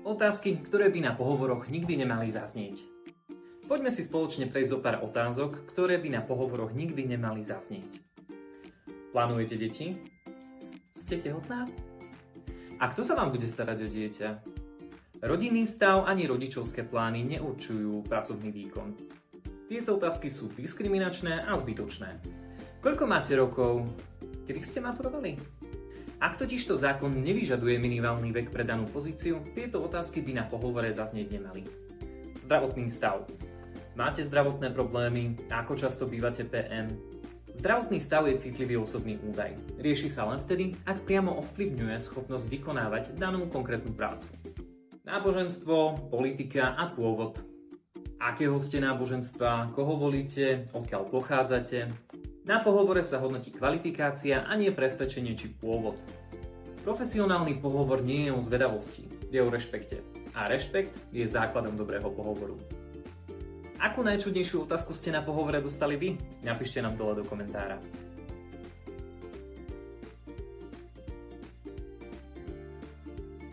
Otázky, ktoré by na pohovoroch nikdy nemali zaznieť. Poďme si spoločne prejsť zo pár otázok, ktoré by na pohovoroch nikdy nemali zaznieť. Plánujete deti? Ste tehotná? A kto sa vám bude starať o dieťa? Rodinný stav ani rodičovské plány neurčujú pracovný výkon. Tieto otázky sú diskriminačné a zbytočné. Koľko máte rokov? Kedy ste maturovali? Ak totižto zákon nevyžaduje minimálny vek pre danú pozíciu, tieto otázky by na pohovore zaznieť nemali. Zdravotný stav. Máte zdravotné problémy? Ako často bývate PM? Zdravotný stav je citlivý osobný údaj. Rieši sa len vtedy, ak priamo ovplyvňuje schopnosť vykonávať danú konkrétnu prácu. Náboženstvo, politika a pôvod. Akého ste náboženstva, koho volíte, odkiaľ pochádzate? Na pohovore sa hodnotí kvalifikácia a nie presvedčenie či pôvod. Profesionálny pohovor nie je o zvedavosti, je o rešpekte. A rešpekt je základom dobrého pohovoru. Akú najčudnejšiu otázku ste na pohovore dostali vy? Napíšte nám dole do komentára.